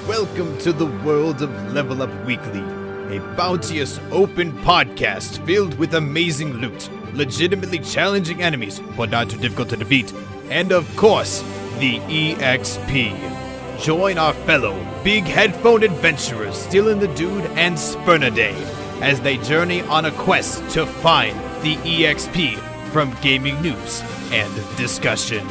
Welcome to the world of Level Up Weekly, a bounteous, open podcast filled with amazing loot, legitimately challenging enemies, but not too difficult to defeat, and of course, the EXP. Join our fellow big headphone adventurers Dylan the Dude and Spurnaday as they journey on a quest to find the EXP from gaming news and discussion.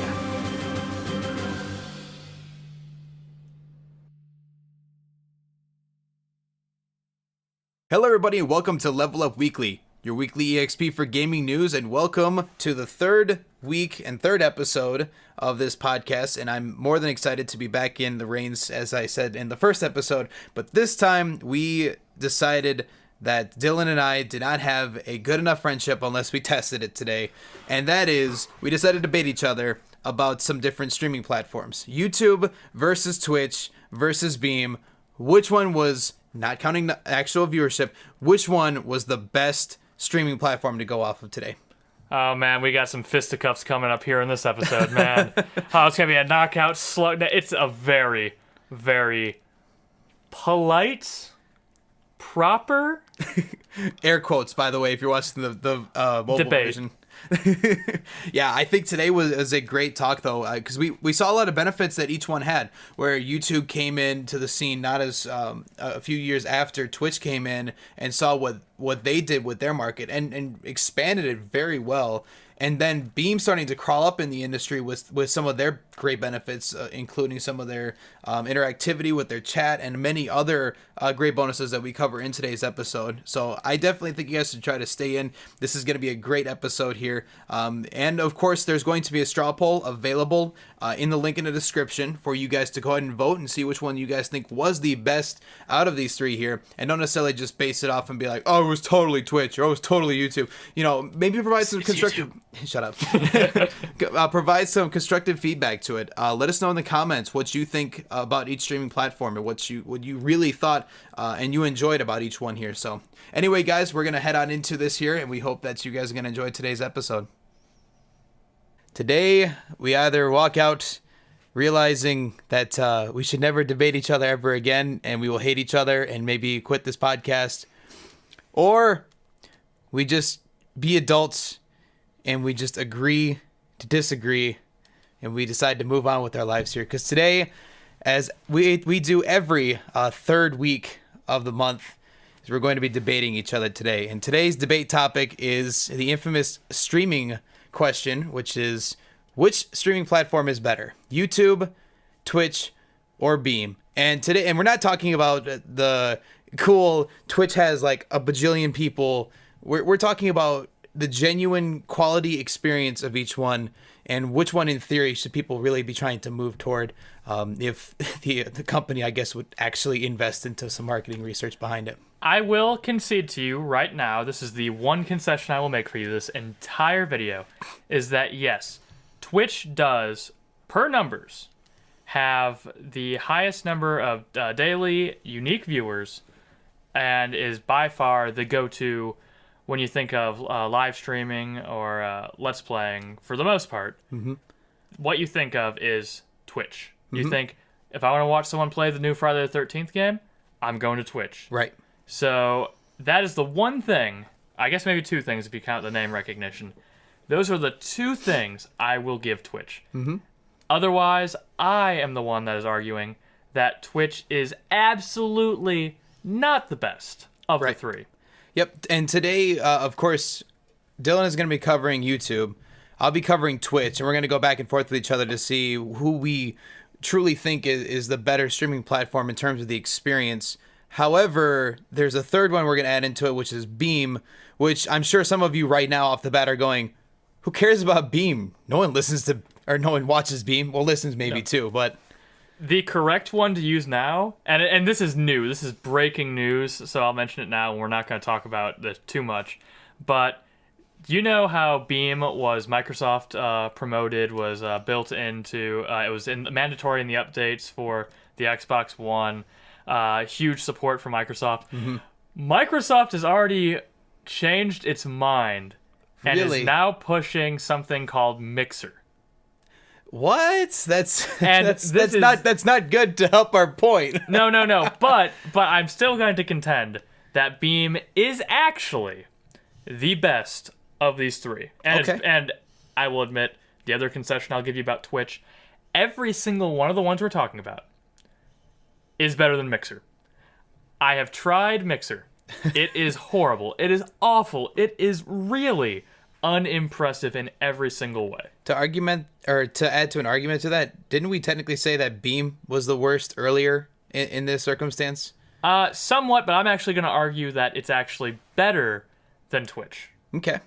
Hello everybody and welcome to Level Up Weekly, your weekly EXP for gaming news, and welcome to the third week and third episode of this podcast, and I'm more than excited to be back in the reins, as I said in the first episode, but this time we decided that Dylan and I did not have a good enough friendship unless we tested it today, and that is, we decided to debate each other about some different streaming platforms. YouTube versus Twitch versus Beam. Which one was, not counting the actual viewership, which one was the best streaming platform to go off of today? Oh, man, we got some fisticuffs coming up here in this episode, man. It's going to be a knockout slug. It's a very, very polite, proper... Air quotes, by the way, if you're watching the mobile debate version. Yeah, I think today was a great talk, though, because we saw a lot of benefits that each one had, where YouTube came into the scene not as a few years after Twitch came in and saw what they did with their market and expanded it very well. And then Beam starting to crawl up in the industry with some of their great benefits, including some of their interactivity with their chat and many other great bonuses that we cover in today's episode. So I definitely think you guys should try to stay in. This is going to be a great episode here. And of course, there's going to be a straw poll available in the link in the description for you guys to go ahead and vote and see which one you guys think was the best out of these three here. And don't necessarily just base it off and be like, oh, it was totally Twitch or it was totally YouTube. You know, maybe provide some constructive... Shut up. Provide some constructive feedback to it. Let us know in the comments what you think about each streaming platform and what you really thought and you enjoyed about each one here. So anyway, guys, we're going to head on into this here, and we hope that you guys are going to enjoy today's episode. Today, we either walk out realizing that we should never debate each other ever again, and we will hate each other and maybe quit this podcast, or we just be adults and we just agree to disagree, and we decide to move on with our lives here. Because today, as we do every third week of the month, is we're going to be debating each other today. And today's debate topic is the infamous streaming question, which is, which streaming platform is better, YouTube, Twitch, or Beam? And today, and we're not talking about the cool Twitch has like a bajillion people. We're talking about the genuine quality experience of each one, and which one in theory should people really be trying to move toward if the company, I guess, would actually invest into some marketing research behind it. I will concede to you right now, this is the one concession I will make for you this entire video, is that yes, Twitch does, per numbers, have the highest number of daily unique viewers and is by far the go-to when you think of live streaming or let's playing, for the most part. Mm-hmm. What you think of is Twitch. Mm-hmm. You think, if I want to watch someone play the new Friday the 13th game, I'm going to Twitch. Right. So that is the one thing, I guess maybe two things if you count the name recognition. Those are the two things I will give Twitch. Mm-hmm. Otherwise, I am the one that is arguing that Twitch is absolutely not the best of the three. Yep, and today, of course, Dylan is going to be covering YouTube. I'll be covering Twitch, and we're going to go back and forth with each other to see who we truly think is the better streaming platform in terms of the experience. However, there's a third one we're going to add into it, which is Beam, which I'm sure some of you right now off the bat are going, who cares about Beam? No one listens to, or no one watches Beam. Well, listens maybe too, but... The correct one to use now, and this is new, this is breaking news, so I'll mention it now, and we're not going to talk about this too much, but you know how Beam was Microsoft promoted, was built into, it was mandatory in the updates for the Xbox One, huge support for Microsoft. Mm-hmm. Microsoft has already changed its mind and is now pushing something called Mixer. What? That's And that's not good to help our point. No. But I'm still going to contend that Beam is actually the best of these three. And Okay. and I will admit, the other concession I'll give you about Twitch, every single one of the ones we're talking about is better than Mixer. I have tried Mixer. It is horrible. It is awful. It is really unimpressive in every single way. To add to an argument to that, didn't we technically say that Beam was the worst earlier in this circumstance? Somewhat, but I'm actually going to argue that it's actually better than Twitch. Okay.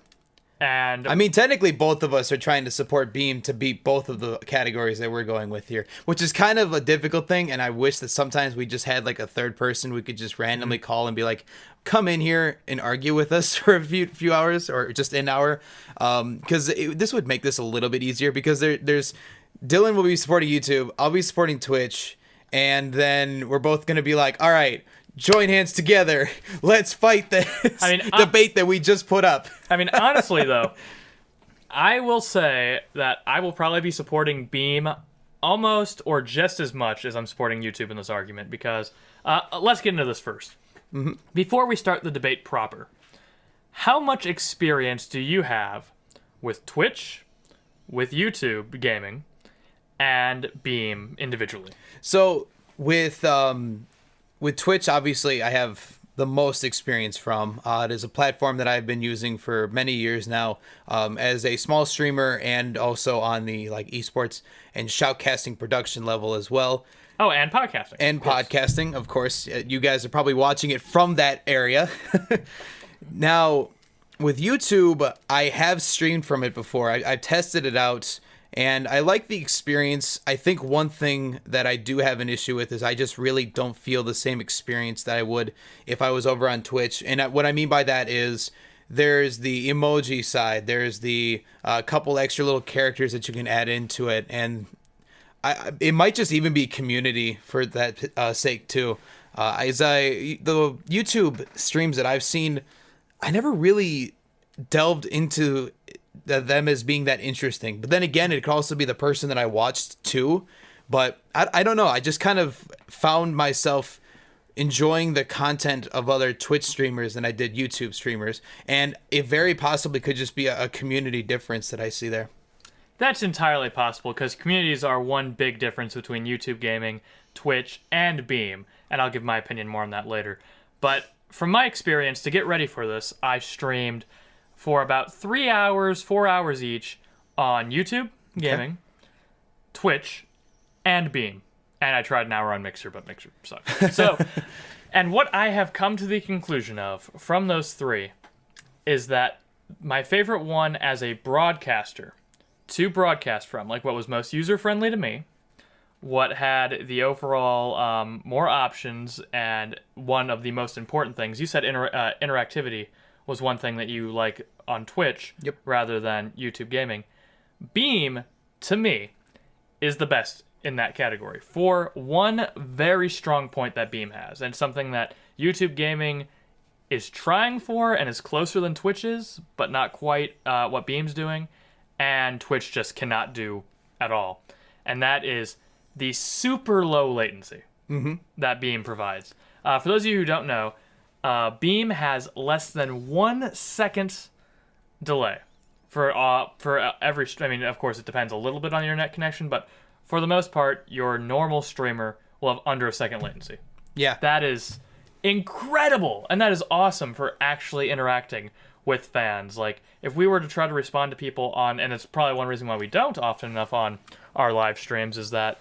And I mean, technically, both of us are trying to support Beam to beat both of the categories that we're going with here, which is kind of a difficult thing. And I wish that sometimes we just had like a third person we could just randomly call and be like, come in here and argue with us for a few hours or just an hour. Because this would make this a little bit easier because there's Dylan will be supporting YouTube. I'll be supporting Twitch. And then we're both going to be like, all right, join hands together. Let's fight this debate that we just put up. I mean, honestly, though, I will say that I will probably be supporting Beam almost or just as much as I'm supporting YouTube in this argument because let's get into this first. Mm-hmm. Before we start the debate proper, how much experience do you have with Twitch, with YouTube gaming, and Beam individually? So with Twitch, obviously, I have the most experience from. It is a platform that I've been using for many years now as a small streamer and also on the like esports and shoutcasting production level as well. Oh, and podcasting. And podcasting, of course. You guys are probably watching it from that area. Now, with YouTube, I have streamed from it before. I've tested it out. And I like the experience. I think one thing that I do have an issue with is I just really don't feel the same experience that I would if I was over on Twitch. And what I mean by that is there's the emoji side. There's the couple extra little characters that you can add into it. And it might just even be community for that sake too. The YouTube streams that I've seen, I never really delved into them as being that interesting. But then again, it could also be the person that I watched too. But I don't know. I just kind of found myself enjoying the content of other Twitch streamers than I did YouTube streamers. And it very possibly could just be a community difference that I see there. That's entirely possible because communities are one big difference between YouTube gaming, Twitch, and Beam. And I'll give my opinion more on that later. But from my experience, to get ready for this, I streamed for about 3 hours, 4 hours each on YouTube gaming, Twitch, and Beam. And I tried an hour on Mixer, but Mixer sucks. So, and what I have come to the conclusion of from those three is that my favorite one as a broadcaster to broadcast from, like what was most user-friendly to me, what had the overall more options, and one of the most important things, you said interactivity was one thing that you like on Twitch rather than YouTube gaming. Beam, to me, is the best in that category for one very strong point that Beam has, and something that YouTube gaming is trying for and is closer than Twitch is, but not quite what Beam's doing, and Twitch just cannot do at all. And that is the super low latency that Beam provides. For those of you who don't know, Beam has less than 1 second delay for every. I mean, of course, it depends a little bit on your net connection, but for the most part, your normal streamer will have under a second latency. Yeah, that is incredible, and that is awesome for actually interacting with fans. Like, if we were to try to respond to people on, and it's probably one reason why we don't often enough on our live streams, is that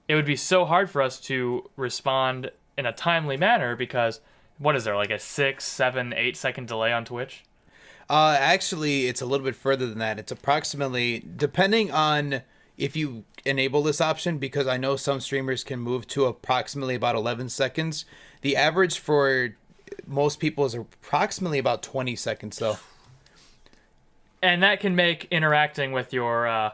it would be so hard for us to respond in a timely manner because. What is there, like a 6, 7, 8 second delay on Twitch? Actually, it's a little bit further than that. It's approximately, depending on if you enable this option, because I know some streamers can move to approximately about 11 seconds. The average for most people is approximately about 20 seconds, though. And that can make interacting with your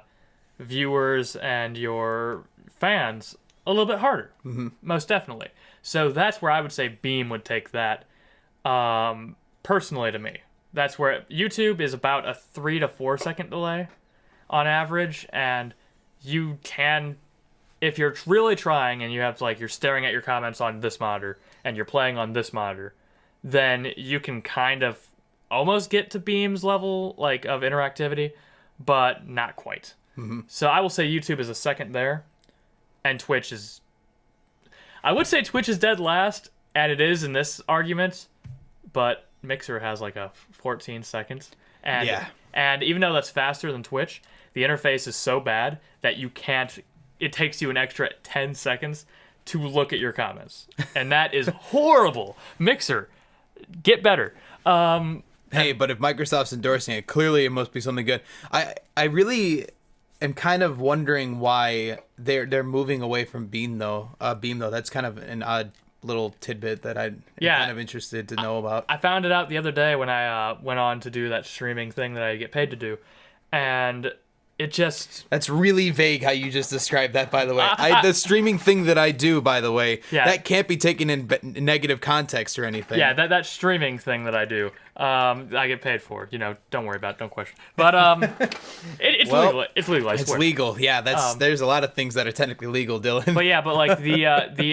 viewers and your fans a little bit harder, most definitely. So that's where I would say Beam would take that, personally to me. That's where YouTube is about a 3 to 4 second delay on average, and you can, if you're really trying and you have like you're staring at your comments on this monitor and you're playing on this monitor, then you can kind of almost get to Beam's level like of interactivity, but not quite. So I will say YouTube is a second there, and Twitch is. I would say Twitch is dead last, and it is in this argument, but Mixer has like a 14 seconds, and even though that's faster than Twitch, the interface is so bad that you can't. It takes you an extra 10 seconds to look at your comments, and that is horrible. Mixer, get better. Hey, but if Microsoft's endorsing it, clearly it must be something good. I really am kind of wondering why they're moving away from Beam though. That's kind of an odd little tidbit that I'm kind of interested to know about. I found it out the other day when I went on to do that streaming thing that I get paid to do, and it just... That's really vague how you just described that, by the way. The streaming thing that I do, by the way, that can't be taken in negative context or anything. Yeah, that streaming thing that I do, I get paid for. You know, don't worry about it, don't question. But it's legal. It's legal, I swear. It's legal, yeah. There's a lot of things that are technically legal, Dylan. But like the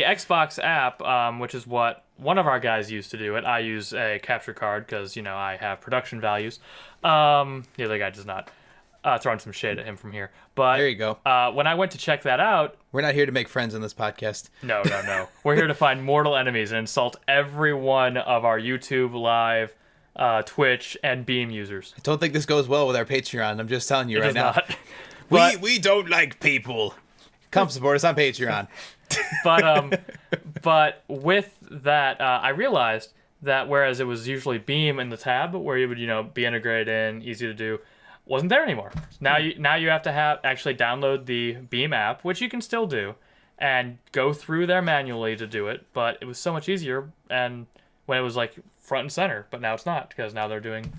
Xbox app, which is what one of our guys used to do it. I use a capture card because, you know, I have production values. The other guy does not. Throwing some shade at him from here. But there you go. When I went to check that out... We're not here to make friends in this podcast. No. We're here to find mortal enemies and insult every one of our YouTube, Live, Twitch, and Beam users. I don't think this goes well with our Patreon. I'm just telling you right now. Not. We don't like people. Come support us on Patreon. But with that, I realized that whereas it was usually Beam in the tab where you would, you know, be integrated in, easy to do, wasn't there anymore. Now you have to actually download the Beam app, which you can still do, and go through there manually to do it. But it was so much easier, and when it was like front and center. But now it's not because now they're doing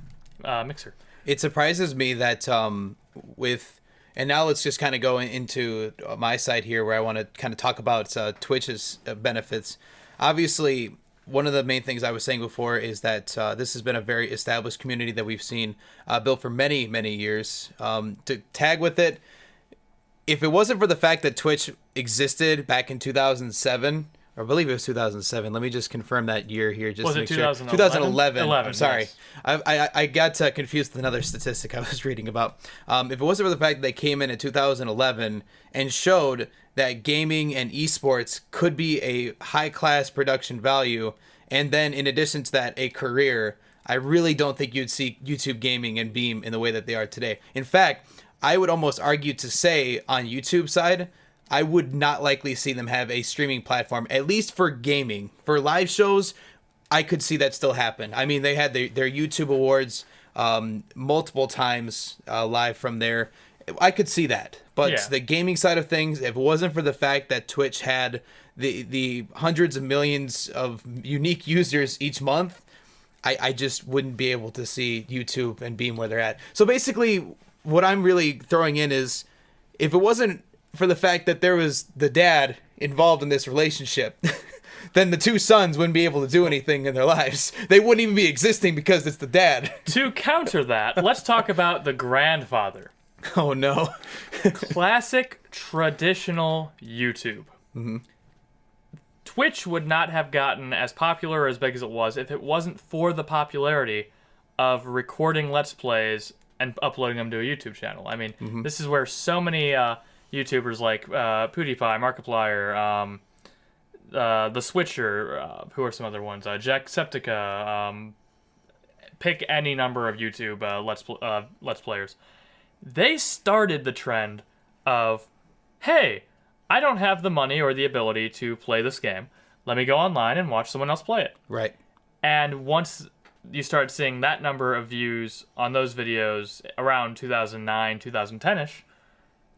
Mixer. It surprises me that and now let's just kind of go into my side here where I want to kind of talk about Twitch's benefits. Obviously, one of the main things I was saying before is that this has been a very established community that we've seen built for many, many years. To tag with it, if it wasn't for the fact that Twitch existed back in 2007, or I believe it was 2007. Let me just confirm that year here. Just was to it make 2011? Sure. 2011. I'm sorry. Yes. I got confused with another statistic I was reading about. If it wasn't for the fact that they came in 2011 and showed that gaming and esports could be a high-class production value, and then in addition to that, a career, I really don't think you'd see YouTube gaming and Beam in the way that they are today. In fact, I would almost argue to say on YouTube side, I would not likely see them have a streaming platform, at least for gaming. For live shows, I could see that still happen. I mean, they had their YouTube awards multiple times live from there. I could see that. But the gaming side of things, if it wasn't for the fact that Twitch had the hundreds of millions of unique users each month, I just wouldn't be able to see YouTube and Beam where they're at. So basically, what I'm really throwing in is, if it wasn't for the fact that there was the dad involved in this relationship, then the two sons wouldn't be able to do anything in their lives. They wouldn't even be existing because it's the dad. To counter that, let's talk about the grandfather. Oh, no. Classic, traditional YouTube. Mm-hmm. Twitch would not have gotten as popular or as big as it was if it wasn't for the popularity of recording Let's Plays and uploading them to a YouTube channel. I mean, this is where so many YouTubers like PewDiePie, Markiplier, The Switcher, who are some other ones, Jacksepticeye, pick any number of YouTube Let's Players. They started the trend of, hey, I don't have the money or the ability to play this game. Let me go online and watch someone else play it. Right. And once you start seeing that number of views on those videos around 2009, 2010-ish,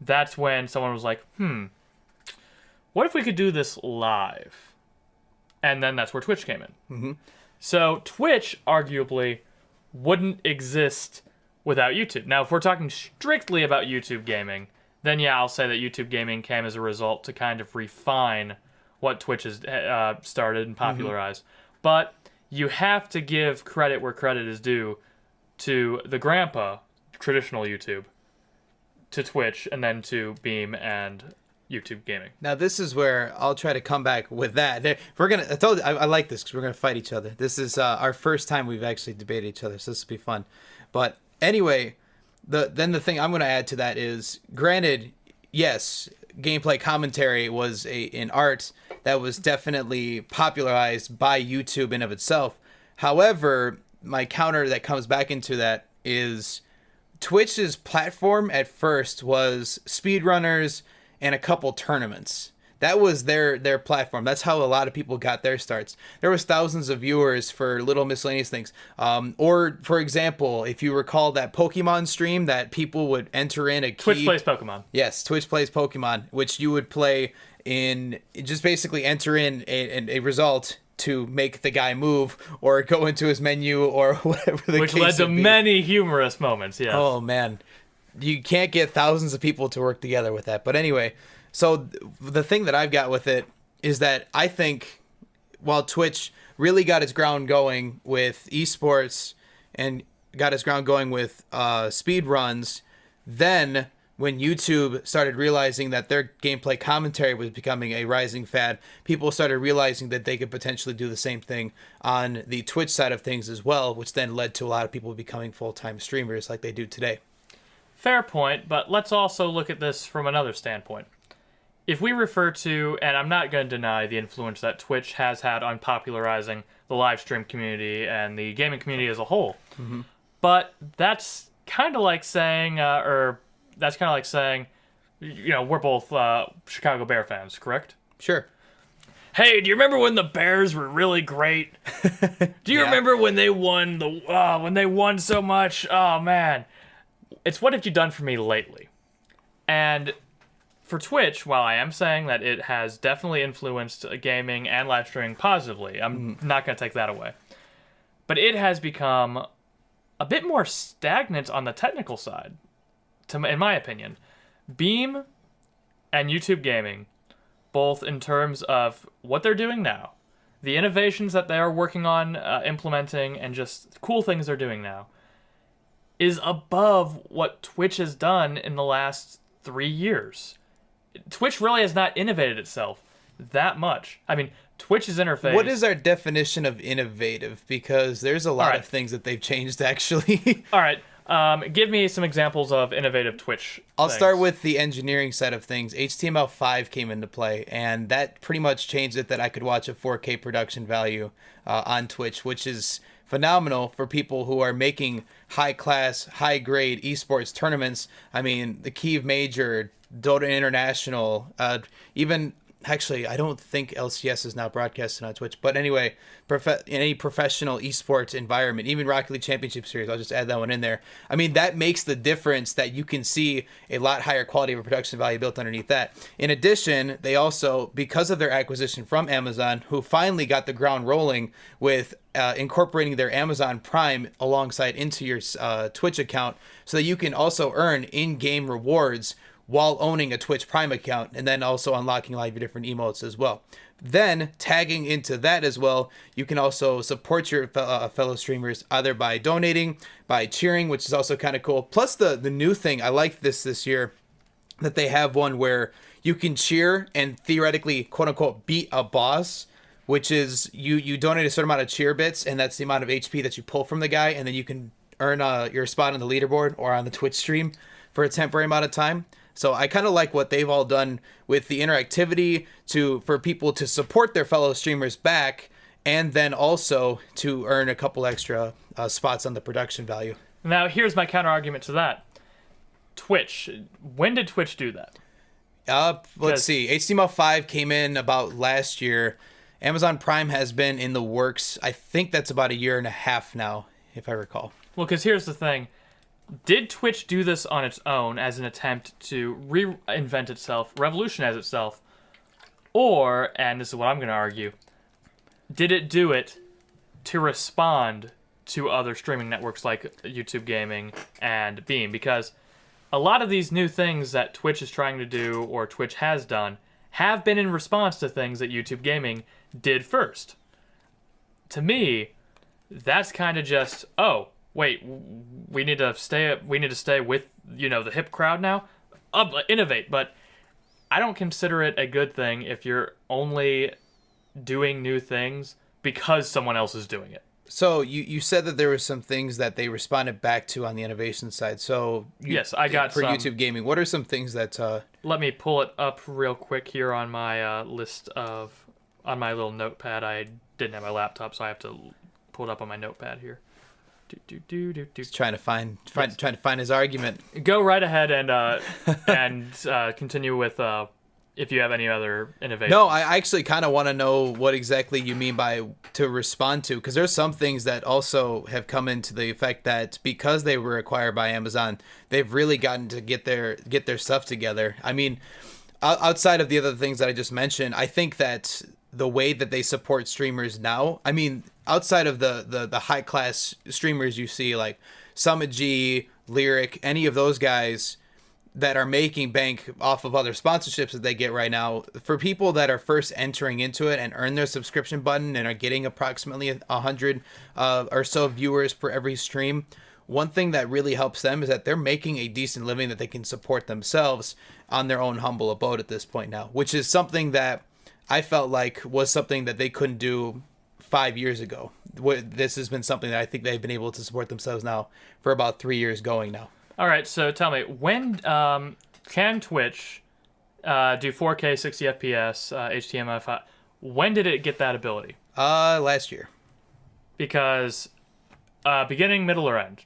that's when someone was like, what if we could do this live? And then that's where Twitch came in. Mm-hmm. So Twitch, arguably, wouldn't exist without YouTube. Now, if we're talking strictly about YouTube gaming, then yeah, I'll say that YouTube gaming came as a result to kind of refine what Twitch has started and popularized. But you have to give credit where credit is due to the grandpa, traditional YouTube. to Twitch and then to Beam and YouTube gaming. Now this is where I'll try to come back with that. We're gonna. I told you, I like this because we're gonna fight each other. This is our first time we've actually debated each other, so this will be fun. But anyway, the thing I'm gonna add to that is, granted, yes, gameplay commentary was an art that was definitely popularized by YouTube in of itself. However, my counter that comes back into that is Twitch's platform at first was speedrunners and a couple tournaments. That was their platform. That's how a lot of people got their starts. There was thousands of viewers for little miscellaneous things. Or, for example, if you recall that Pokemon stream that people would enter in a key... Twitch plays Pokemon. Yes, Twitch plays Pokemon, which you would play in... Just basically enter in a result to make the guy move or go into his menu or whatever the case Which led to would be. many humorous moments, yes. Oh, man. You can't get thousands of people to work together with that. But anyway, so the thing that I've got with it is that I think while Twitch really got its ground going with esports and got its ground going with speed runs, then when YouTube started realizing that their gameplay commentary was becoming a rising fad, people started realizing that they could potentially do the same thing on the Twitch side of things as well, which then led to a lot of people becoming full-time streamers like they do today. Fair point, but let's also look at this from another standpoint. If we refer to, and I'm not going to deny the influence that Twitch has had on popularizing the live stream community and the gaming community as a whole, but that's kind of like saying, we're both Chicago Bear fans, correct? Sure. Hey, do you remember when the Bears were really great? Do you remember when they won so much? Oh man. It's what have you done for me lately? And for Twitch, while I am saying that it has definitely influenced gaming and live streaming positively, I'm not going to take that away. But it has become a bit more stagnant on the technical side, in my opinion. Beam and YouTube gaming, both in terms of what they're doing now, the innovations that they are working on implementing, and just cool things they're doing now, is above what Twitch has done in the last 3 years. Twitch really has not innovated itself that much. I mean, Twitch's interface... What is our definition of innovative? Because there's a lot of things that they've changed, actually. All right. Give me some examples of innovative Twitch I'll things. start with the engineering side of things. HTML5 came into play, and that pretty much changed it that I could watch a 4K production value on Twitch, which is phenomenal for people who are making high-class, high-grade esports tournaments. I mean, the Kyiv Major, Dota International, even... Actually, I don't think LCS is now broadcasted on Twitch. But anyway, any professional esports environment, even Rocket League Championship Series, I'll just add that one in there. I mean, that makes the difference that you can see a lot higher quality of a production value built underneath that. In addition, they also, because of their acquisition from Amazon, who finally got the ground rolling with incorporating their Amazon Prime alongside into your Twitch account so that you can also earn in-game rewards while owning a Twitch Prime account, and then also unlocking a lot of your different emotes as well. Then, tagging into that as well, you can also support your fellow streamers either by donating, by cheering, which is also kind of cool. Plus, the new thing, I like this year, that they have one where you can cheer and theoretically, quote-unquote, beat a boss, which is you donate a certain amount of cheer bits, and that's the amount of HP that you pull from the guy, and then you can earn your spot on the leaderboard or on the Twitch stream for a temporary amount of time. So I kind of like what they've all done with the interactivity for people to support their fellow streamers back, and then also to earn a couple extra spots on the production value. Now, here's my counter argument to that. Twitch. When did Twitch do that? Let's see. HTML5 came in about last year. Amazon Prime has been in the works. I think that's about a year and a half now, if I recall. Well, because here's the thing. Did Twitch do this on its own as an attempt to reinvent itself, revolutionize itself? Or, and this is what I'm going to argue, did it do it to respond to other streaming networks like YouTube Gaming and Beam? Because a lot of these new things that Twitch is trying to do, or Twitch has done, have been in response to things that YouTube Gaming did first. To me, that's kind of just, oh, wait, we need to stay with, the hip crowd now? innovate, but I don't consider it a good thing if you're only doing new things because someone else is doing it. So you said that there were some things that they responded back to on the innovation side. So Yes, I got for some. YouTube gaming. What are some things that Let me pull it up real quick here on my list of on my little notepad. I didn't have my laptop, so I have to pull it up on my notepad here. he's trying to find his argument? Go right ahead and continue with if you have any other innovation. No, I actually kind of want to know what exactly you mean by to respond to, because there's some things that also have come into the effect that because they were acquired by Amazon, they've really gotten to get their stuff together. I mean, outside of the other things that I just mentioned, I think that the way that they support streamers now, I mean, outside of the high class streamers you see like Summit G, Lyric, any of those guys that are making bank off of other sponsorships that they get right now, for people that are first entering into it and earn their subscription button and are getting approximately 100 or so viewers per every stream, one thing that really helps them is that they're making a decent living that they can support themselves on their own humble abode at this point now, which is something that I felt like was something that they couldn't do 5 years ago. This has been something that I think they've been able to support themselves now for about 3 years going now. All right, so tell me, when can Twitch do 4K 60 FPS HTML5? When did it get that ability? Last year. Because beginning, middle, or end?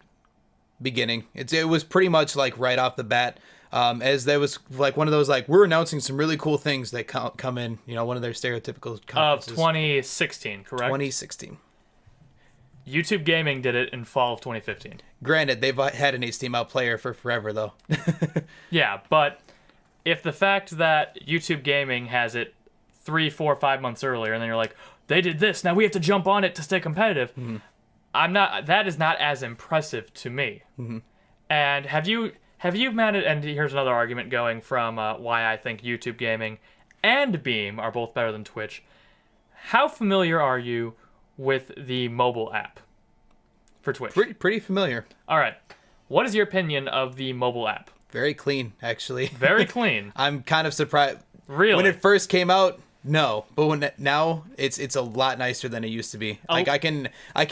Beginning. It was pretty much like right off the bat. As there was like one of those like, we're announcing some really cool things that come in, you know, one of their stereotypical conferences. Of 2016, correct? 2016. YouTube Gaming did it in fall of 2015. Granted, they've had an HTML player for forever, though. Yeah, but if the fact that YouTube Gaming has it 3, 4, 5 months earlier, and then you're like, they did this, now we have to jump on it to stay competitive, that is not as impressive to me. Mm-hmm. And have you managed, and here's another argument going from why I think YouTube Gaming and Beam are both better than Twitch. How familiar are you with the mobile app for Twitch? Pretty familiar. All right. What is your opinion of the mobile app? Very clean, actually. Very clean. I'm kind of surprised. Really? When it first came out, no, but now it's a lot nicer than it used to be. Like I can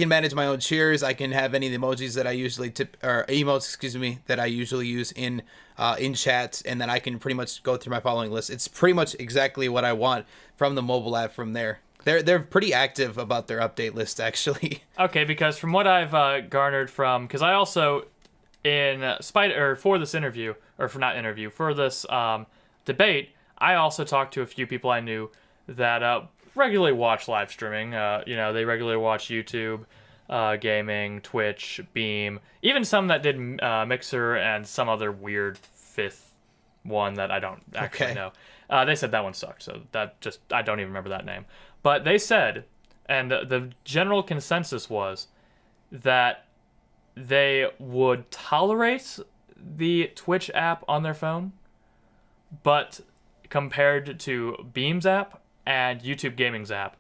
manage my own cheers. I can have any of the emojis that I usually emotes, that I usually use in chats, and then I can pretty much go through my following list. It's pretty much exactly what I want from the mobile app from there. They're pretty active about their update list, actually. Okay, because from what I've garnered from, because I also for this debate, I also talked to a few people I knew that regularly watch live streaming. They regularly watch YouTube, gaming, Twitch, Beam, even some that did Mixer and some other weird fifth one that I don't actually know. They said that one sucked, so I don't even remember that name. But they said, and the general consensus was that they would tolerate the Twitch app on their phone, but compared to Beam's app and YouTube Gaming's app,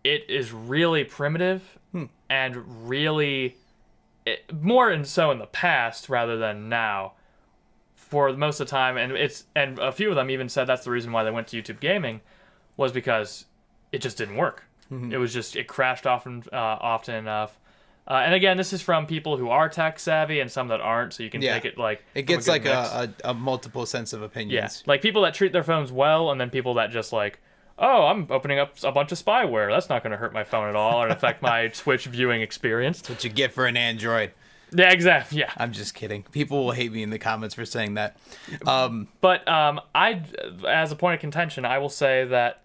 it is really primitive and really more and so in the past rather than now for most of the time. And a few of them even said that's the reason why they went to YouTube Gaming was because it just didn't work. Mm-hmm. It crashed often enough. And again, this is from people who are tech savvy and some that aren't, so you can take it like it gets like a multiple sense of opinions. Yeah, like people that treat their phones well, and then people that just like, oh, I'm opening up a bunch of spyware. That's not going to hurt my phone at all or affect my Twitch viewing experience. That's what you get for an Android. Yeah, exactly. Yeah, I'm just kidding. People will hate me in the comments for saying that. But I, as a point of contention, I will say that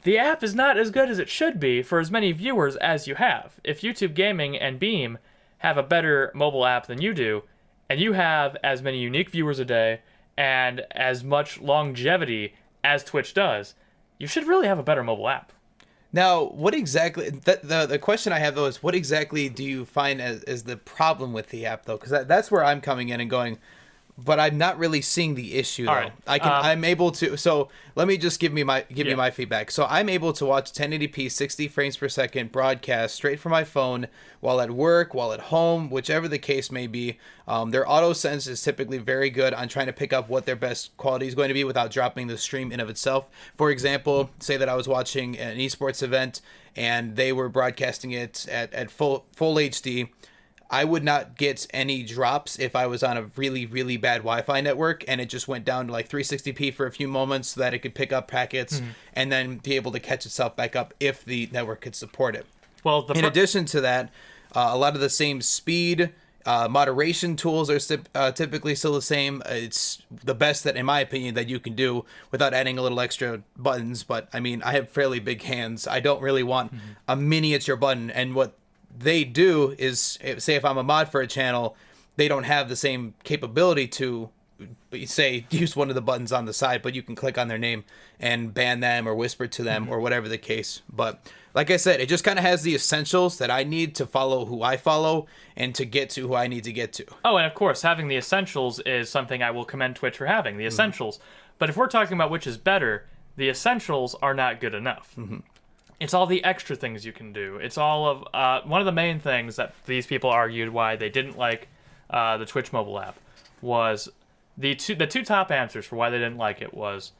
the app is not as good as it should be for as many viewers as you have. If YouTube Gaming and Beam have a better mobile app than you do, and you have as many unique viewers a day and as much longevity as Twitch does, you should really have a better mobile app. Now, what exactly... The question I have, though, is what exactly do you find as the problem with the app, though? Because that's where I'm coming in and going, but I'm not really seeing the issue though. All right. I'm able to. So let me just give you my Yeah. my feedback. So I'm able to watch 1080p 60 frames per second broadcast straight from my phone while at work, while at home, whichever the case may be. Their auto sense is typically very good on trying to pick up what their best quality is going to be without dropping the stream in of itself. For example, say that I was watching an esports event and they were broadcasting it at full HD. I would not get any drops if I was on a really, really bad Wi-Fi network and it just went down to like 360p for a few moments so that it could pick up packets and then be able to catch itself back up if the network could support it. Well, In addition to that, a lot of the same speed moderation tools are typically still the same. It's the best that, in my opinion, that you can do without adding a little extra buttons. But I mean, I have fairly big hands. I don't really want a miniature button. And what they do is, say if I'm a mod for a channel, they don't have the same capability to say use one of the buttons on the side, but you can click on their name and ban them or whisper to them or whatever the case. But like I said, it just kind of has the essentials that I need to follow who I follow and to get to who I need to get to. Oh, and of course, having the essentials is something I will commend Twitch for having, the essentials. But if we're talking about which is better, the essentials are not good enough. It's all the extra things you can do. It's all of one of the main things that these people argued why they didn't like the Twitch mobile app was the two top answers for why they didn't like it was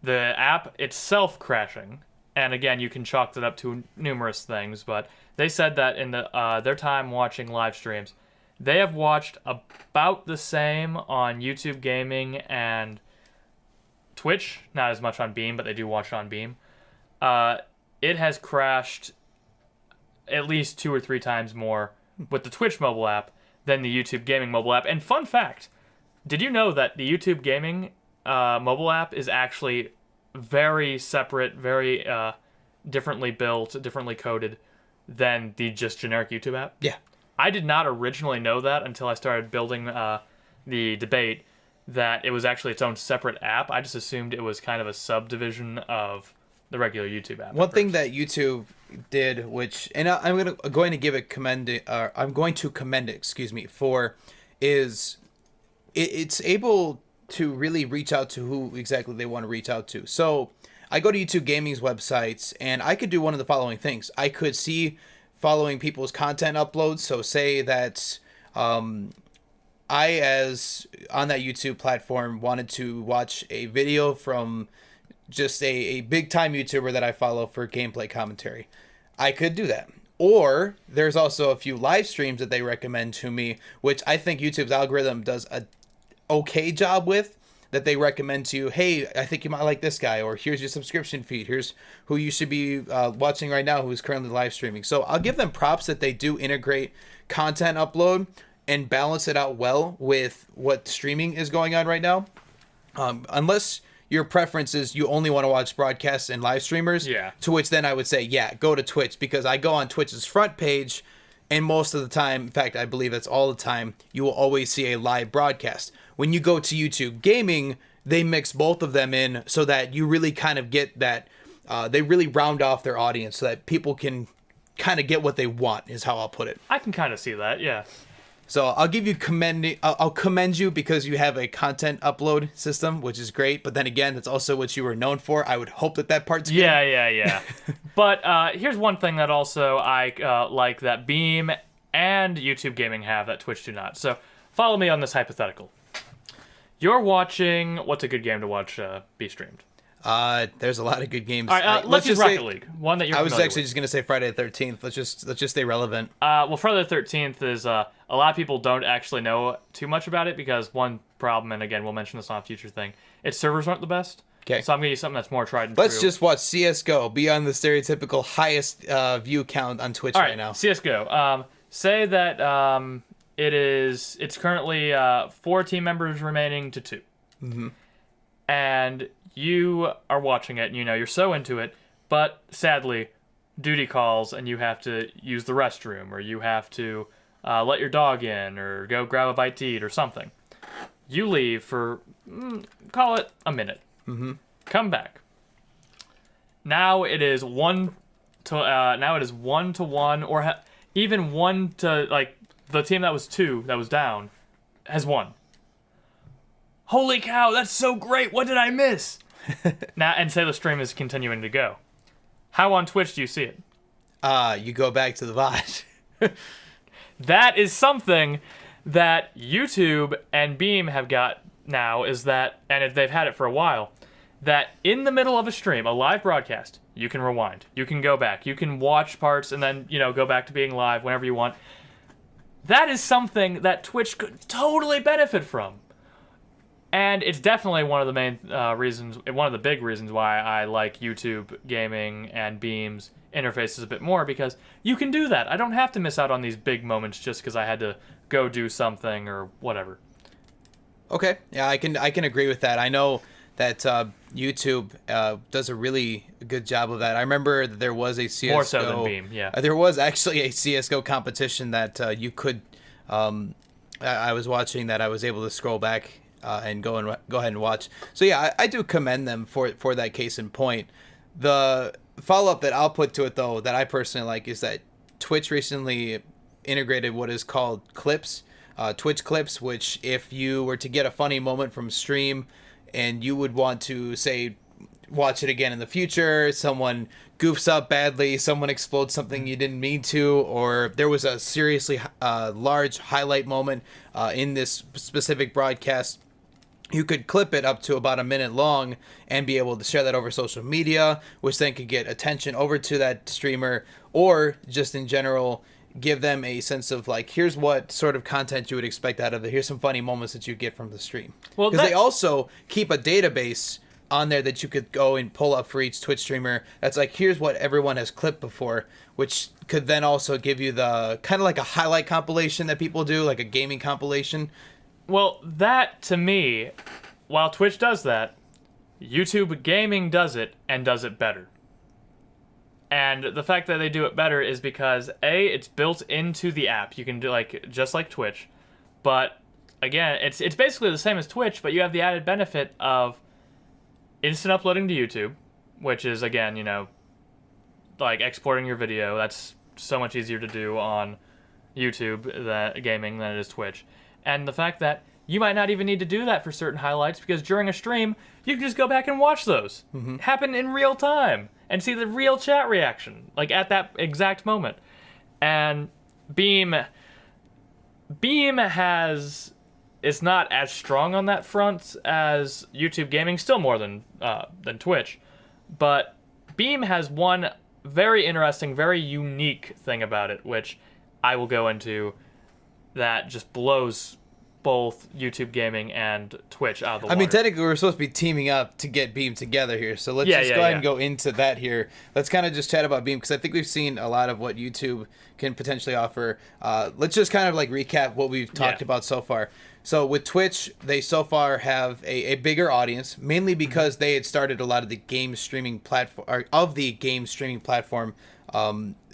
the app itself crashing, and again you can chalk that up to numerous things, but they said that in their time watching live streams, they have watched about the same on YouTube Gaming and Twitch, not as much on Beam, but they do watch it on Beam. It has crashed at least 2 or 3 times more with the Twitch mobile app than the YouTube Gaming mobile app. And fun fact, did you know that the YouTube Gaming mobile app is actually very separate, very differently built, differently coded than the just generic YouTube app? Yeah. I did not originally know that until I started building the debate that it was actually its own separate app. I just assumed it was kind of a subdivision of the regular YouTube app. One thing that YouTube did, which, and I'm going to give it I'm going to commend it, for, is it's able to really reach out to who exactly they want to reach out to. So I go to YouTube Gaming's websites and I could do one of the following things. I could see following people's content uploads. So say that I, as on that YouTube platform, wanted to watch a video from just a big time YouTuber that I follow for gameplay commentary. I could do that. Or there's also a few live streams that they recommend to me, which I think YouTube's algorithm does a okay job with, that they recommend to you. Hey, I think you might like this guy, or here's your subscription feed. Here's who you should be watching right now, who is currently live streaming. So I'll give them props that they do integrate content upload and balance it out well with what streaming is going on right now. Unless your preference is you only want to watch broadcasts and live streamers, to which then I would say, yeah, go to Twitch, because I go on Twitch's front page, and most of the time, in fact, I believe that's all the time, you will always see a live broadcast. When you go to YouTube Gaming, they mix both of them in so that you really kind of get that, they really round off their audience so that people can kind of get what they want, is how I'll put it. I can kind of see that, yeah. So I'll give you I'll commend you because you have a content upload system, which is great. But then again, that's also what you were known for. I would hope that part's good. Yeah. But here's one thing that also I like that Beam and YouTube Gaming have that Twitch do not. So follow me on this hypothetical. You're watching, what's a good game to watch be streamed? There's a lot of good games. All right, let's use Rocket League, one that you're familiar with. I was actually just gonna say Friday the 13th. Let's just stay relevant. Well, Friday the 13th is a lot of people don't actually know too much about it because one problem, and again we'll mention this on a future thing, its servers aren't the best. Okay. So I'm gonna use something that's more tried and true. Let's just watch CS:GO be on the stereotypical highest view count on Twitch right now. CS:GO. Say that it's currently 4 team members remaining to 2. Mm-hmm. And you are watching it, and you're so into it, but sadly, duty calls, and you have to use the restroom, or you have to let your dog in, or go grab a bite to eat, or something. You leave for, call it a minute. Mm-hmm. Come back. Now it is 1 to 1, or even 1 to, like, the team that was 2, that was down, has won. holy cow, that's so great, what did I miss? Now, and say the stream is continuing to go. How on Twitch do you see it? You go back to the VOD. That is something that YouTube and Beam have got now, is that, and they've had it for a while, that in the middle of a stream, a live broadcast, you can rewind. You can go back. You can watch parts and then, go back to being live whenever you want. That is something that Twitch could totally benefit from. And it's definitely one of the main one of the big reasons why I like YouTube gaming and Beam's interfaces a bit more, because you can do that. I don't have to miss out on these big moments just because I had to go do something or whatever. Okay, yeah, I can agree with that. I know that YouTube does a really good job of that. I remember that there was a CSGO... More so than Beam, yeah. There was actually a CSGO competition that you could... I was watching that. I was able to scroll back and go ahead and watch. So yeah, I do commend them for that case in point. The follow-up that I'll put to it, though, that I personally like, is that Twitch recently integrated what is called clips, Twitch clips, which if you were to get a funny moment from stream and you would want to, say, watch it again in the future, someone goofs up badly, someone explodes something you didn't mean to, or there was a seriously large highlight moment in this specific broadcast, you could clip it up to about a minute long and be able to share that over social media, which then could get attention over to that streamer, or just in general give them a sense of like, here's what sort of content you would expect out of it. Here's some funny moments that you get from the stream. Well, because they also keep a database on there that you could go and pull up for each Twitch streamer. That's like, here's what everyone has clipped before, which could then also give you the kind of like a highlight compilation that people do, like a gaming compilation. Well, that, to me, while Twitch does that, YouTube Gaming does it, and does it better. And the fact that they do it better is because, A, it's built into the app. You can do, just like Twitch. But, again, it's basically the same as Twitch, but you have the added benefit of instant uploading to YouTube, which is, again, like exporting your video. That's so much easier to do on YouTube gaming than it is Twitch. And the fact that you might not even need to do that for certain highlights, because during a stream, you can just go back and watch those. Happen in real time and see the real chat reaction, like at that exact moment. And Beam is not as strong on that front as YouTube Gaming, still more than Twitch. But Beam has one very interesting, very unique thing about it, which I will go into, that just blows both YouTube Gaming and Twitch out of the water. I mean, technically, we're supposed to be teaming up to get Beam together here, so let's go ahead and go into that here. Let's kind of just chat about Beam, because I think we've seen a lot of what YouTube can potentially offer. Let's just kind of like recap what we've talked about so far. So with Twitch, they so far have a bigger audience, mainly because they had started a lot of the game streaming platform,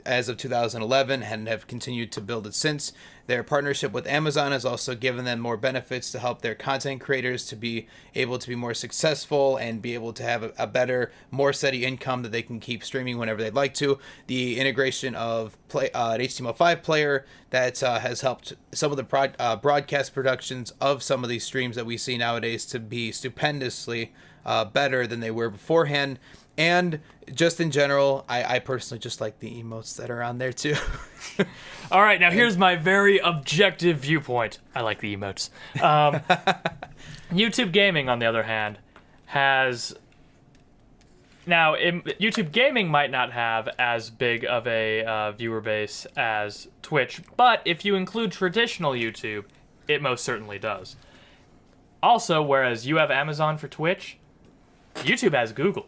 as of 2011, and have continued to build it since. Their partnership with Amazon has also given them more benefits to help their content creators to be able to be more successful and be able to have a better, more steady income that they can keep streaming whenever they'd like to. The integration of an HTML5 player that has helped some of the broadcast productions of some of these streams that we see nowadays to be stupendously better than they were beforehand. And just in general, I personally just like the emotes that are on there too. All right, now here's my very objective viewpoint. I like the emotes. YouTube Gaming, on the other hand, has... Now, YouTube Gaming might not have as big of a viewer base as Twitch, but if you include traditional YouTube, it most certainly does. Also, whereas you have Amazon for Twitch, YouTube has Google.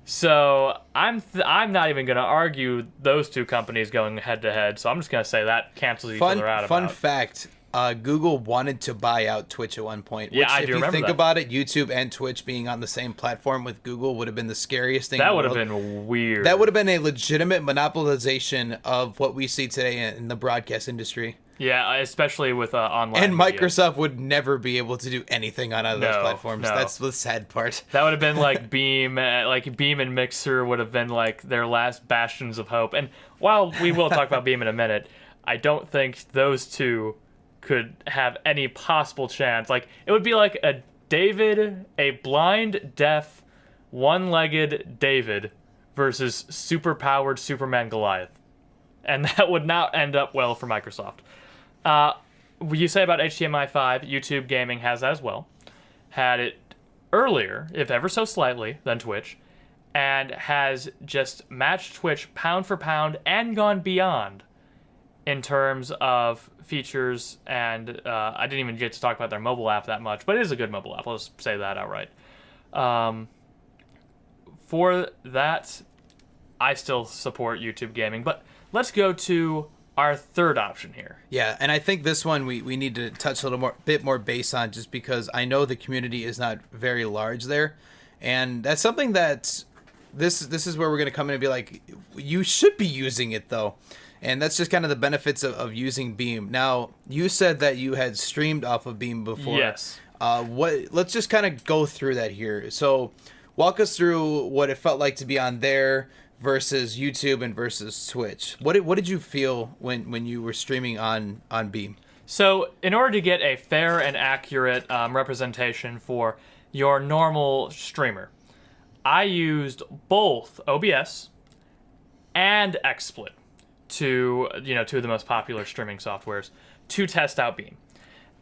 So I'm not even going to argue those two companies going head to head. So I'm just going to say that cancels each other out. Fun fact: Google wanted to buy out Twitch at one point. Yeah, I do remember that. If you think about it, YouTube and Twitch being on the same platform with Google would have been the scariest thing. That would have been weird. That would have been a legitimate monopolization of what we see today in the broadcast industry. Yeah, especially with online. And Microsoft would never be able to do anything on either of those platforms. No. That's the sad part. That would have been like Beam, Beam and Mixer would have been like their last bastions of hope. And while we will talk about Beam in a minute, I don't think those two could have any possible chance. Like, it would be like a blind, deaf, one-legged David versus super-powered Superman Goliath. And that would not end up well for Microsoft. You say about HDMI5, YouTube Gaming has that as well. Had it earlier, if ever so slightly, than Twitch, and has just matched Twitch pound for pound and gone beyond in terms of features. And I didn't even get to talk about their mobile app that much, but it is a good mobile app. I'll just say that outright. For that, I still support YouTube Gaming, but let's go to our third option here. Yeah, and I think this one we need to touch a bit more base on, just because I know the community is not very large there, and that's something that this is where we're going to come in and be like, you should be using it though, and that's just kind of the benefits of using Beam. Now, you said that you had streamed off of Beam before. Yes. Let's just kind of go through that here. So, walk us through what it felt like to be on there versus YouTube and versus Twitch. What did you feel when you were streaming on Beam? So, in order to get a fair and accurate representation for your normal streamer, I used both OBS and XSplit, two of the most popular streaming softwares, to test out Beam.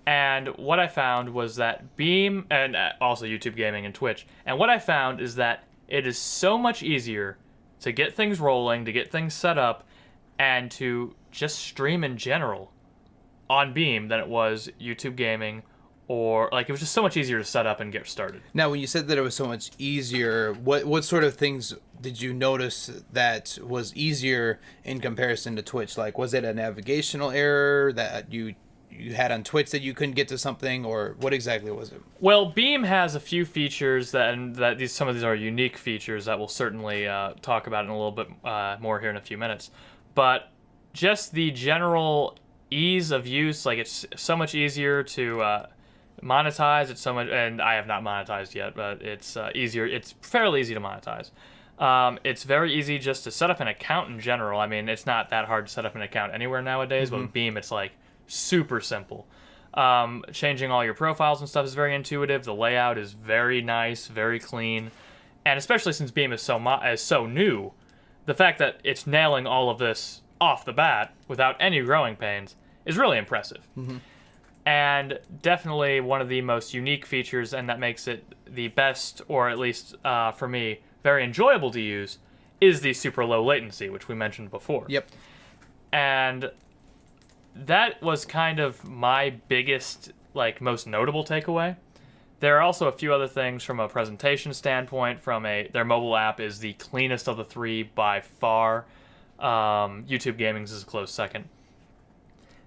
And what I found was that Beam, and also YouTube Gaming and Twitch, and what I found is that it is so much easier to get things rolling, to get things set up, and to just stream in general on Beam than it was YouTube Gaming, or like it was just so much easier to set up and get started. Now, when you said that it was so much easier, what sort of things did you notice that was easier in comparison to Twitch? Like, was it a navigational error that you had on Twitch that you couldn't get to something, or what exactly was it? Well, Beam has a few features some of these are unique features that we'll certainly talk about in a little bit more here in a few minutes. But just the general ease of use, like it's so much easier to monetize. It's so much, and I have not monetized yet, but it's easier. It's fairly easy to monetize. It's very easy just to set up an account in general. I mean, it's not that hard to set up an account anywhere nowadays, but with Beam, it's like super simple. Changing all your profiles and stuff is very intuitive. The layout is very nice, very clean, and especially since Beam is so new, the fact that it's nailing all of this off the bat without any growing pains is really impressive. And definitely one of the most unique features, and that makes it the best, or at least for me, very enjoyable to use, is the super low latency, which we mentioned before. Yep. And that was kind of my biggest, most notable takeaway. There are also a few other things from a presentation standpoint. Their mobile app is the cleanest of the three by far. YouTube Gaming's is a close second.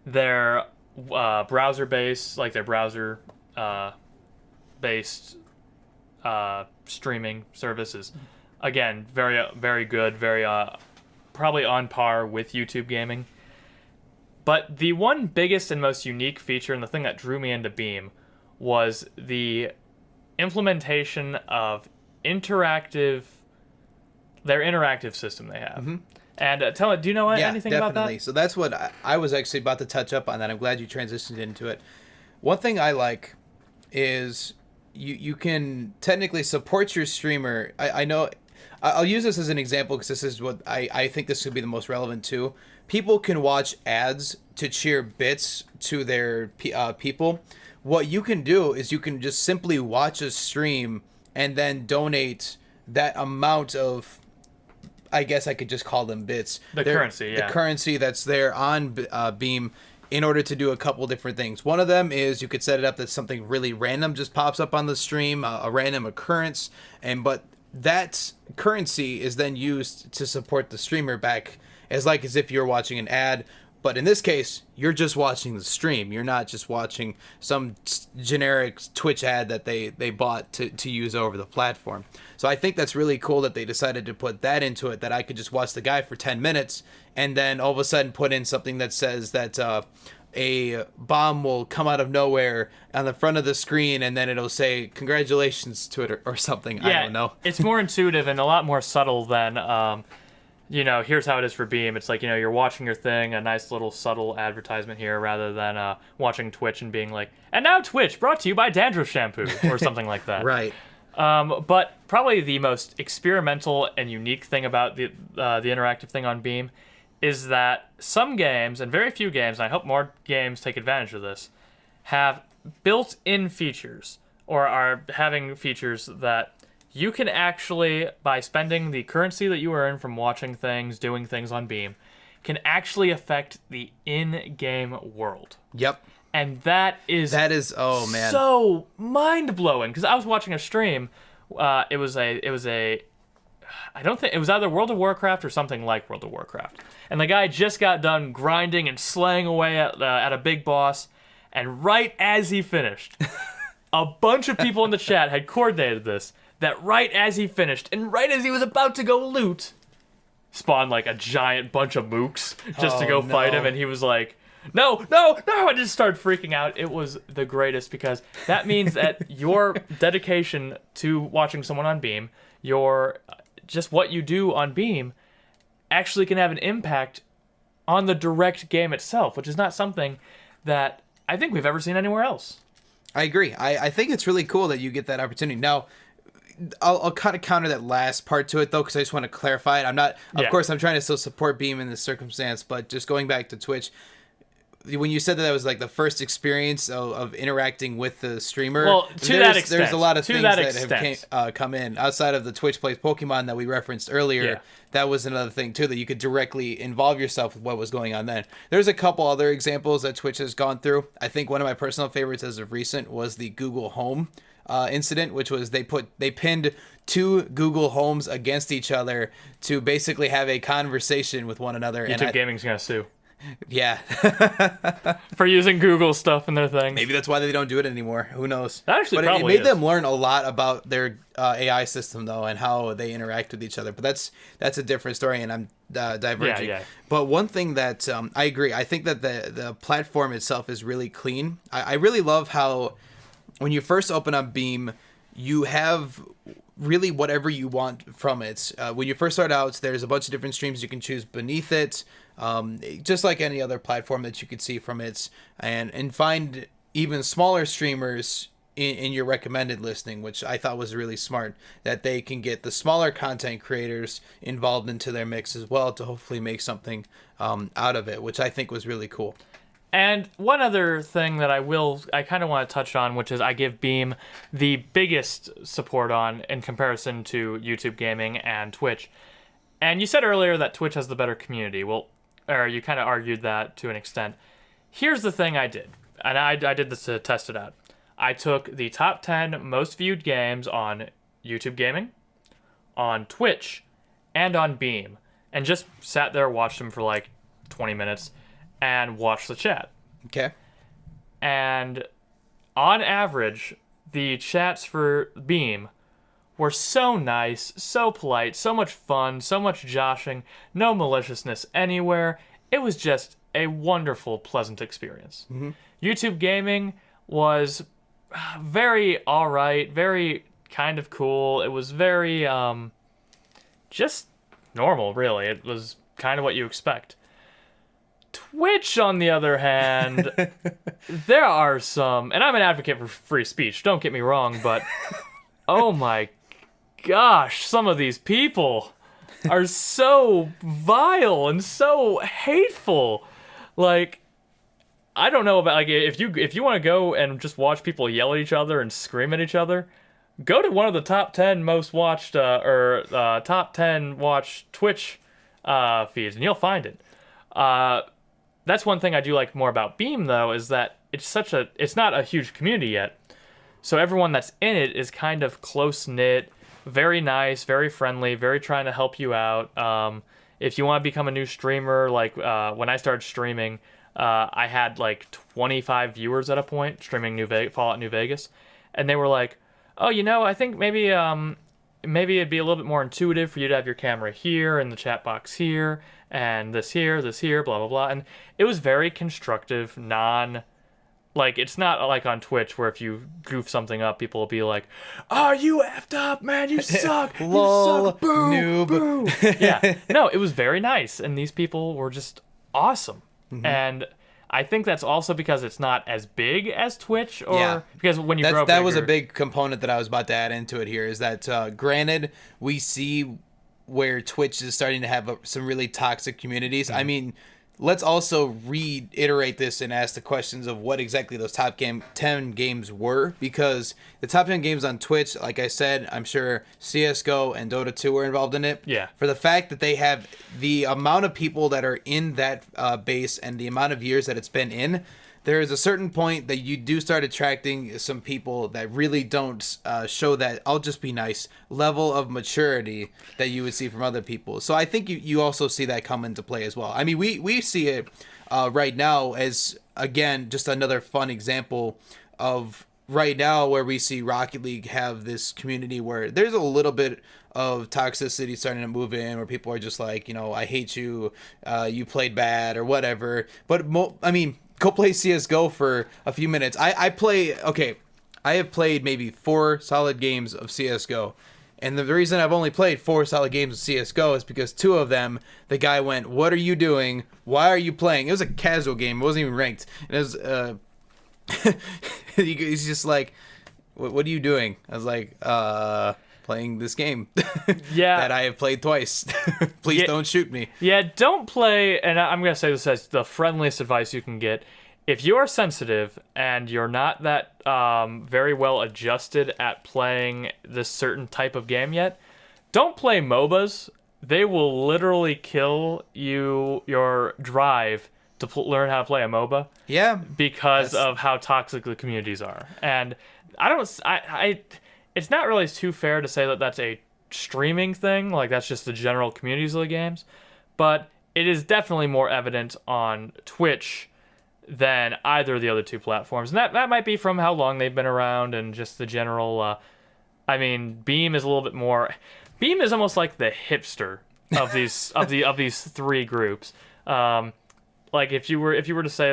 Their browser-based, their browser-based streaming services, again, very, very good, very probably on par with YouTube Gaming. But the one biggest and most unique feature, and the thing that drew me into Beam, was the implementation of their interactive system they have. And do you know anything about that? So that's what I was actually about to touch up on that. I'm glad you transitioned into it. One thing I like is you can technically support your streamer. I know I'll use this as an example because this is what I think this could be the most relevant to. People can watch ads to cheer bits to their people. What you can do is you can just simply watch a stream and then donate that amount of, I guess I could just call them bits. The currency that's there on Beam in order to do a couple different things. One of them is you could set it up that something really random just pops up on the stream, a random occurrence, but that currency is then used to support the streamer back as if you're watching an ad. But in this case, you're just watching the stream. You're not just watching some generic Twitch ad that they bought to use over the platform. So I think that's really cool that they decided to put that into it, that I could just watch the guy for 10 minutes and then all of a sudden put in something that says that a bomb will come out of nowhere on the front of the screen and then it'll say, "Congratulations, Twitter," or something. Yeah, I don't know. It's more intuitive and a lot more subtle than here's how it is for Beam. It's like, you're watching your thing, a nice little subtle advertisement here, rather than watching Twitch and being like, and now Twitch brought to you by dandruff shampoo or something like that. Right. But probably the most experimental and unique thing about the interactive thing on Beam is that some games, and very few games, and I hope more games take advantage of this, have built-in features, or are having features that you can actually, by spending the currency that you earn from watching things, doing things on Beam, can actually affect the in-game world. Yep. And that is oh man, so mind-blowing. Because I was watching a stream. It was I don't think it was either World of Warcraft or something like World of Warcraft. And the guy just got done grinding and slaying away at a big boss. And right as he finished, a bunch of people in the chat had coordinated this. That right as he finished, and right as he was about to go loot, spawned like a giant bunch of mooks just to go fight him. And he was like, no, I just started freaking out. It was the greatest, because that means that your dedication to watching someone on Beam, just what you do on Beam, actually can have an impact on the direct game itself, which is not something that I think we've ever seen anywhere else. I agree. I think it's really cool that you get that opportunity. Now, I'll kind of counter that last part to it, though, because I just want to clarify it. Of course, I'm trying to still support Beam in this circumstance, but just going back to Twitch, when you said that was like the first experience of interacting with the streamer, well, there's a lot of things that have come in outside of the Twitch Plays Pokemon that we referenced earlier. Yeah. That was another thing too, that you could directly involve yourself with what was going on then. There's a couple other examples that Twitch has gone through. I think one of my personal favorites as of recent was the Google Home incident, which was they pinned two Google Homes against each other to basically have a conversation with one another. YouTube Gaming's gonna sue. Yeah. For using Google stuff in their things. Maybe that's why they don't do it anymore. Who knows? That actually but probably it made them learn a lot about their AI system, though, and how they interact with each other. But that's a different story, and I'm diverging. Yeah. But one thing that I agree, I think that the platform itself is really clean. I really love how when you first open up Beam, you have really whatever you want from it. When you first start out, there's a bunch of different streams you can choose beneath it, just like any other platform that you could see from it, and find even smaller streamers in your recommended listing, which I thought was really smart, that they can get the smaller content creators involved into their mix as well to hopefully make something out of it, which I think was really cool. And one other thing that I kind of want to touch on, which is I give Beam the biggest support on in comparison to YouTube Gaming and Twitch. And you said earlier that Twitch has the better community. Well, or you kind of argued that to an extent. Here's the thing I did, and I did this to test it out. I took the top 10 most viewed games on YouTube Gaming, on Twitch, and on Beam, and just sat there, watched them for like 20 minutes, and watched the chat. Okay. And on average, the chats for Beam were so nice, so polite, so much fun, so much joshing, no maliciousness anywhere. It was just a wonderful, pleasant experience. Mm-hmm. YouTube Gaming was very alright, very kind of cool. It was very, just normal, really. It was kind of what you expect. Twitch, on the other hand, there are some, and I'm an advocate for free speech, don't get me wrong, but oh my gosh, some of these people are so vile and so hateful. Like, I don't know about, like, if you want to go and just watch people yell at each other and scream at each other, go to one of the top 10 most watched top 10 watched Twitch feeds, and you'll find it. That's one thing I do like more about Beam, though, is that it's not a huge community yet. So everyone that's in it is kind of close-knit, very nice, very friendly, very trying to help you out. If you want to become a new streamer, like when I started streaming, I had like 25 viewers at a point streaming Fallout New Vegas, and they were like, "Oh, I think maybe it'd be a little bit more intuitive for you to have your camera here and the chat box here and this here, blah blah blah." And it was very constructive, Like, it's not like on Twitch where if you goof something up, people will be like, "Oh, you effed up, man! You suck! Lol, you suck! Boo! noob." Boo!" Yeah, no, it was very nice, and these people were just awesome. And I think that's also because it's not as big as Twitch, or because when you grow up, that was a big component that I was about to add into it here. Is that granted, we see where Twitch is starting to have some really toxic communities. I mean, let's also reiterate this and ask the questions of what exactly those top 10 games were, because the top 10 games on Twitch, like I said, I'm sure CSGO and Dota 2 were involved in it. Yeah. For the fact that they have the amount of people that are in that base and the amount of years that it's been in, there is a certain point that you do start attracting some people that really don't show that "I'll just be nice" level of maturity that you would see from other people. So I think you also see that come into play as well. I mean, we see it right now as, again, just another fun example of right now where we see Rocket League have this community where there's a little bit of toxicity starting to move in, where people are just like, I hate you, you played bad or whatever. But I mean, go play CSGO for a few minutes. I have played maybe 4 solid games of CSGO. And the reason I've only played 4 solid games of CSGO is because 2 of them, the guy went, "What are you doing? Why are you playing?" It was a casual game. It wasn't even ranked. And it was, he's just like, what are you doing? I was like, playing this game that I have played twice. Please don't shoot me. Yeah, don't play, and I'm going to say this as the friendliest advice you can get. If you're sensitive and you're not that very well adjusted at playing this certain type of game yet, don't play MOBAs. They will literally kill your drive to learn how to play a MOBA. Yeah. Because of how toxic the communities are. And it's not really too fair to say that that's a streaming thing, like that's just the general communities of the games, but it is definitely more evident on Twitch than either of the other 2 platforms. And that might be from how long they've been around and just the general, I mean, Beam is a little bit more, Beam is almost like the hipster of these, of these 3 groups. Like if you were to say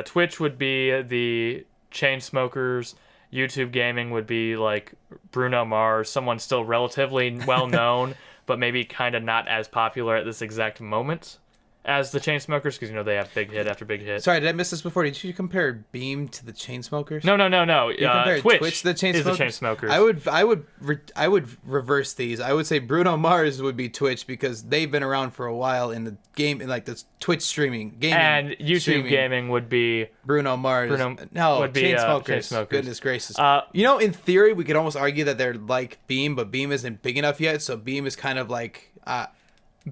Twitch would be the Chainsmokers, YouTube gaming would be like Bruno Mars, someone still relatively well known, but maybe kind of not as popular at this exact moment as the Chainsmokers, because they have big hit after big hit. Sorry, did I miss this before? Did you compare Beam to the Chainsmokers? No. You compared Twitch to the Chainsmokers? Is the Chainsmokers. I would reverse these. I would say Bruno Mars would be Twitch because they've been around for a while in the game, in like the Twitch streaming gaming. And YouTube gaming would be Bruno Mars. Would be Chainsmokers. Goodness gracious. In theory, we could almost argue that they're like Beam, but Beam isn't big enough yet. So Beam is kind of like.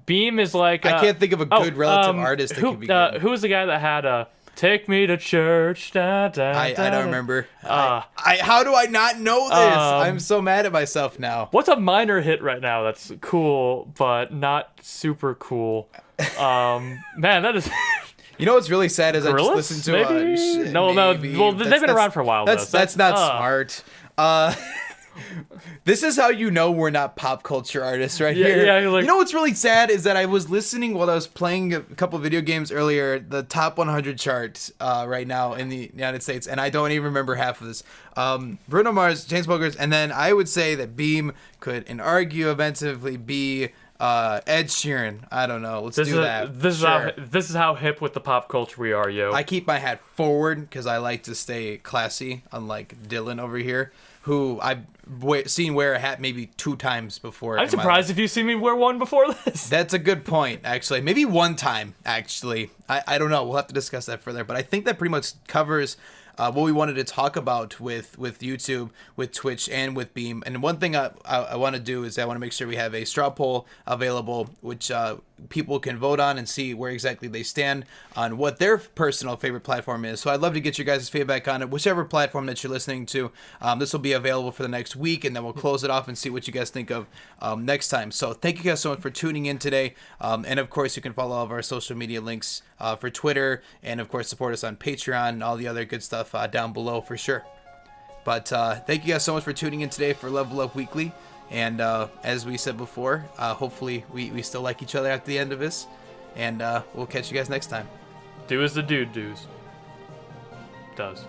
Beam is like I can't think of a good relative artist that could be good. Who was the guy that had "Take Me to Church"? I don't remember. How do I not know this? I'm so mad at myself now. What's a minor hit right now that's cool but not super cool? Man, that is. You know what's really sad is Gorillas? I just listened to maybe? No. Well, they've been around for a while. That's not smart. This is how you know we're not pop culture artists right here. Yeah, like, you know what's really sad is that I was listening while I was playing a couple video games earlier, the top 100 chart right now in the United States, and I don't even remember half of this. Bruno Mars, Chainsmokers, and then I would say that Beam could argumentatively be Ed Sheeran. I don't know. Let's do that. This is how hip with the pop culture we are, yo. I keep my hat forward because I like to stay classy, unlike Dylan over here, who I've seen wear a hat maybe 2 times before. I'm surprised if you've seen me wear one before this. That's a good point, actually. Maybe 1 time, actually. I don't know. We'll have to discuss that further. But I think that pretty much covers what we wanted to talk about with YouTube, with Twitch, and with Beam. And one thing I want to do is I want to make sure we have a straw poll available, which people can vote on and see where exactly they stand on what their personal favorite platform is. So I'd love to get your guys' feedback on it, whichever platform that you're listening to. This will be available for the next week, and then we'll close it off and see what you guys think of next time. So thank you guys so much for tuning in today. And of course, you can follow all of our social media links for Twitter, and of course, support us on Patreon and all the other good stuff down below for sure. But thank you guys so much for tuning in today for Level Up Weekly. And as we said before, hopefully we still like each other at the end of this. And we'll catch you guys next time. Do as the dude does.